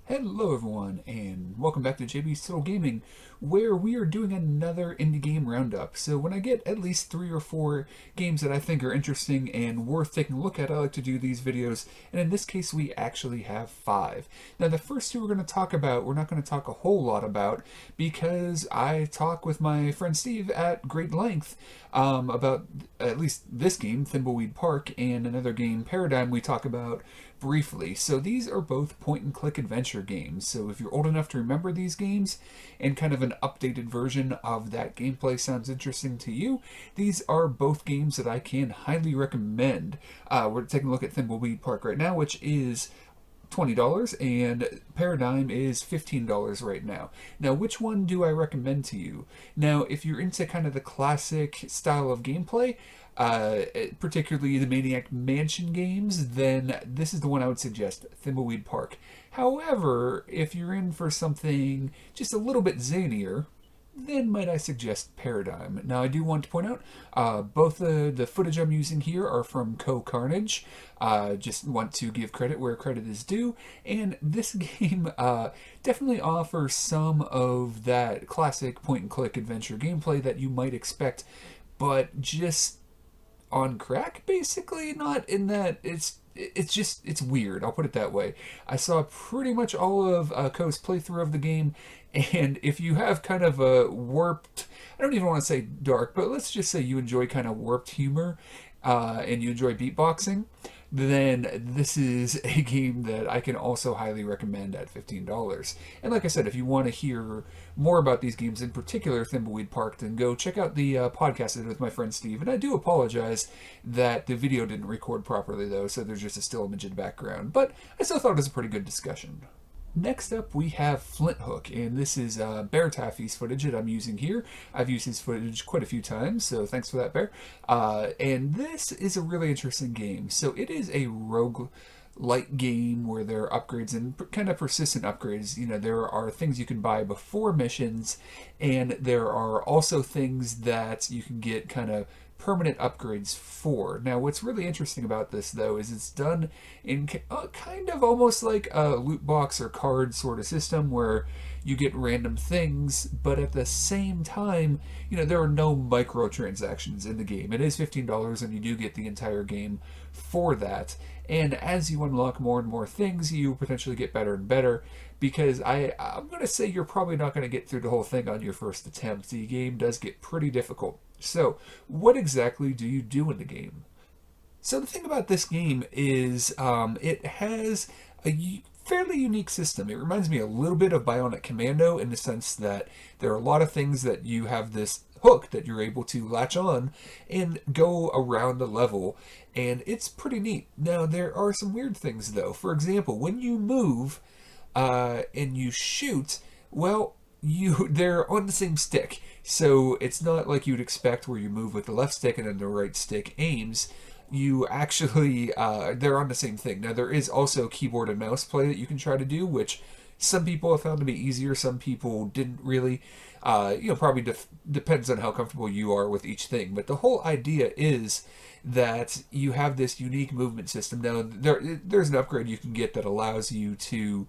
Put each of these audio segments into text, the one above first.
Hello everyone, and welcome back to JB's Total Gaming, where we are doing another indie game roundup. So when I get at least 3 or 4 games that I think are interesting and worth taking a look at, I like to do these videos, and in this case we actually have 5. Now the first 2 we're going to talk about, we're not going to talk a whole lot about, because I talk with my friend Steve at great length about at least this game, Thimbleweed Park, and another game, Paradigm, we talk about briefly. So these are both point-and-click adventure games. So if you're old enough to remember these games and kind of an updated version of that gameplay sounds interesting to you, these are both games that I can highly recommend. We're taking a look at Thimbleweed Park right now, which is $20, and Paradigm is $15 right now. Now, which one do I recommend to you? Now, if you're into kind of the classic style of gameplay, particularly the Maniac Mansion games, then this is the one I would suggest, Thimbleweed Park. However, if you're in for something just a little bit zanier, then might I suggest Paradigm. Now, I do want to point out, both the footage I'm using here are from Carnage. Just want to give credit where credit is due, and this game definitely offers some of that classic point-and-click adventure gameplay that you might expect, but just on crack, basically. Not in that it's weird, I'll put it that way. I saw pretty much all of Ko's playthrough of the game, and if you have kind of a warped, I don't even want to say dark, but let's just say you enjoy kind of warped humor, and you enjoy beatboxing, then this is a game that I can also highly recommend at $15. And like I said, if you want to hear more about these games, in particular Thimbleweed Park, then go check out the podcast I did with my friend Steve. And I do apologize that the video didn't record properly, though, so there's just a still image in the background. But I still thought it was a pretty good discussion. Next up, we have Flinthook, and this is Bear Taffy's footage that I'm using here. I've used his footage quite a few times, so thanks for that, Bear. And this is a really interesting game. So it is a roguelike game where there are upgrades and kind of persistent upgrades. You know, there are things you can buy before missions, and there are also things that you can get kind of permanent upgrades for. Now, what's really interesting about this, though, is it's done in kind of almost like a loot box or card sort of system where you get random things, but at the same time, you know, there are no microtransactions in the game. It is $15, and you do get the entire game for that. And as you unlock more and more things, you potentially get better and better, because I'm going to say you're probably not going to get through the whole thing on your first attempt. The game does get pretty difficult. So, what exactly do you do in the game? So the thing about this game is it has a fairly unique system. It reminds me a little bit of Bionic Commando in the sense that there are a lot of things that you have this hook that you're able to latch on and go around the level, and it's pretty neat. Now, there are some weird things, though. For example, when you move and you shoot, well, they're on the same stick. So it's not like you'd expect where you move with the left stick and then the right stick aims. You actually, they're on the same thing. Now, there is also keyboard and mouse play that you can try to do, which some people have found to be easier, some people didn't really. Probably depends on how comfortable you are with each thing. But the whole idea is that you have this unique movement system. Now, there's an upgrade you can get that allows you to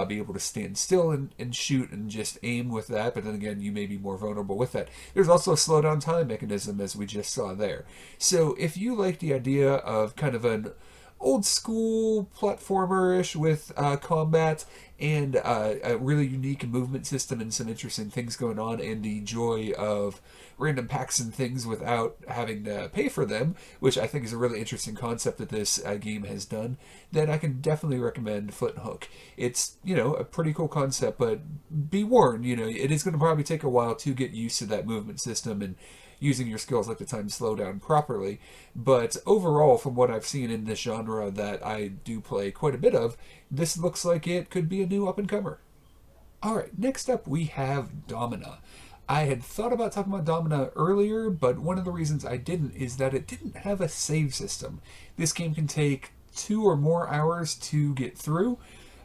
be able to stand still and shoot and just aim with that, but then again, you may be more vulnerable with that. There's also a slow down time mechanism, as we just saw there. So if you like the idea of kind of an old school platformer-ish with combat and a really unique movement system and some interesting things going on, and the joy of random packs and things without having to pay for them, which I think is a really interesting concept that this game has done, then I can definitely recommend Flinthook. It's, a pretty cool concept, but be warned, it is going to probably take a while to get used to that movement system and using your skills like the time to slow down properly. But overall, from what I've seen in this genre that I do play quite a bit of, this looks like it could be a new up-and-comer. Alright, next up we have Domina. I had thought about talking about Domina earlier, but one of the reasons I didn't is that it didn't have a save system. This game can take 2 or more hours to get through.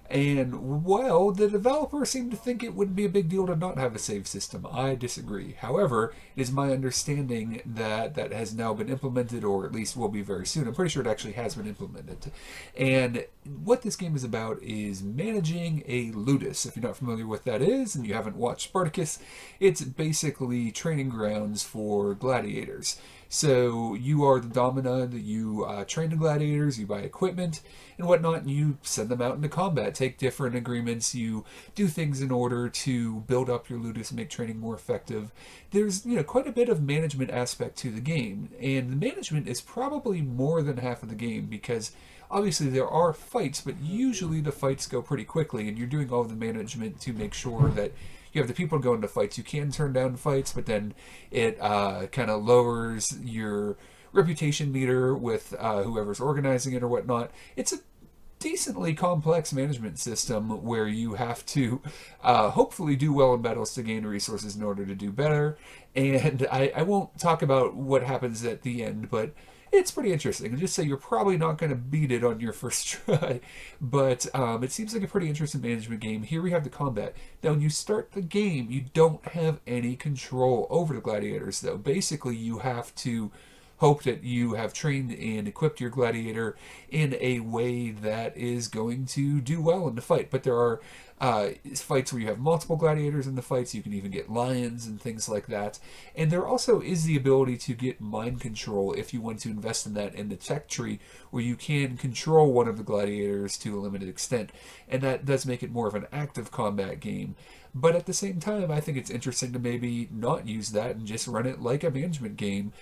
And, well, the developer seemed to think it wouldn't be a big deal to not have a save system. I disagree. However, it is my understanding that that has now been implemented, or at least will be very soon. I'm pretty sure it actually has been implemented. And what this game is about is managing a ludus. If you're not familiar with what that is and you haven't watched Spartacus, it's basically training grounds for gladiators. So you are the Domina, that you train the gladiators, you buy equipment and whatnot, and you send them out into combat, take different agreements, you do things in order to build up your ludus and make training more effective. There's quite a bit of management aspect to the game, and the management is probably more than half of the game because obviously there are fights, but usually the fights go pretty quickly, and you're doing all of the management to make sure that you have the people going to fights. You can turn down fights, but then it kind of lowers your reputation meter with whoever's organizing it or whatnot. It's a decently complex management system where you have to hopefully do well in battles to gain resources in order to do better. And I won't talk about what happens at the end, but it's pretty interesting. I'll just say you're probably not going to beat it on your first try, but it seems like a pretty interesting management game. Here we have the combat. Now, when you start the game, you don't have any control over the gladiators, though. Basically, you have to hope that you have trained and equipped your gladiator in a way that is going to do well in the fight. But there are fights where you have multiple gladiators in the fights. You can even get lions and things like that. And there also is the ability to get mind control if you want to invest in that in the tech tree, where you can control one of the gladiators to a limited extent. And that does make it more of an active combat game. But at the same time, I think it's interesting to maybe not use that and just run it like a management game.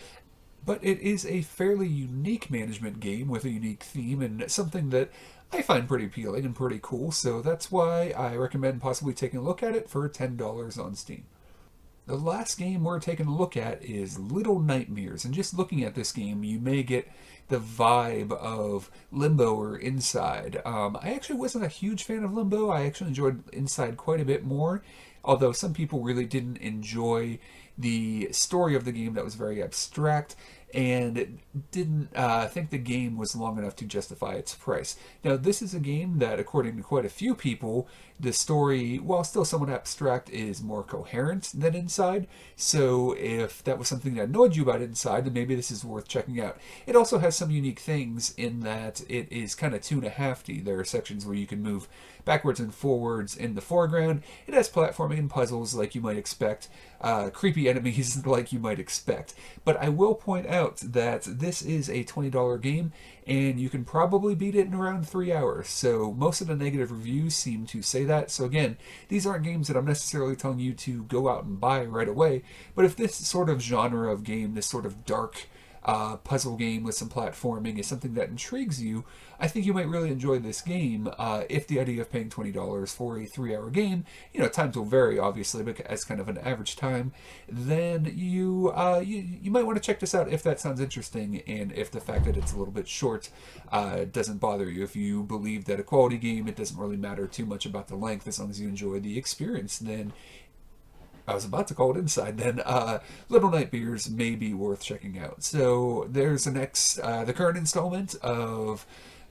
But it is a fairly unique management game with a unique theme and something that I find pretty appealing and pretty cool, so that's why I recommend possibly taking a look at it for $10 on Steam. The last game we're taking a look at is Little Nightmares, and just looking at this game, you may get the vibe of Limbo or Inside. I actually wasn't a huge fan of Limbo. I actually enjoyed Inside quite a bit more, although some people really didn't enjoy the story of the game that was very abstract and didn't think the game was long enough to justify its price. Now, this is a game that, according to quite a few people, the story, while still somewhat abstract, is more coherent than Inside. So if that was something that annoyed you about Inside, then maybe this is worth checking out. It also has some unique things in that it is kind of 2.5D. There are sections where you can move backwards and forwards in the foreground. It has platforming and puzzles like you might expect, creepy enemies like you might expect. But I will point out that this is a $20 game, and you can probably beat it in around 3 hours. So most of the negative reviews seem to say that. So again, these aren't games that I'm necessarily telling you to go out and buy right away. But if this sort of genre of game, this sort of dark puzzle game with some platforming is something that intrigues you, I think you might really enjoy this game. If the idea of paying $20 for a 3-hour game, times will vary obviously, but as kind of an average time, then you might want to check this out if that sounds interesting, and if the fact that it's a little bit short doesn't bother you. If you believe that a quality game, it doesn't really matter too much about the length as long as you enjoy the experience, then I was about to call it Inside, then Little Nightmares may be worth checking out. So there's the current installment of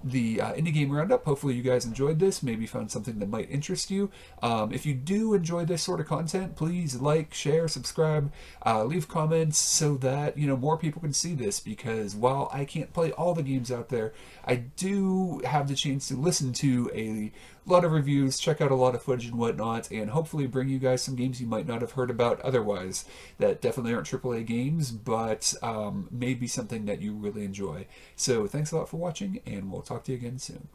the Indie Game Roundup. Hopefully you guys enjoyed this, maybe found something that might interest you. If you do enjoy this sort of content, please like, share, subscribe, leave comments so that more people can see this, because while I can't play all the games out there, I do have the chance to listen to a lot of reviews, check out a lot of footage and whatnot, and hopefully bring you guys some games you might not have heard about otherwise that definitely aren't AAA games, but may be something that you really enjoy. So thanks a lot for watching, and we'll talk to you again soon.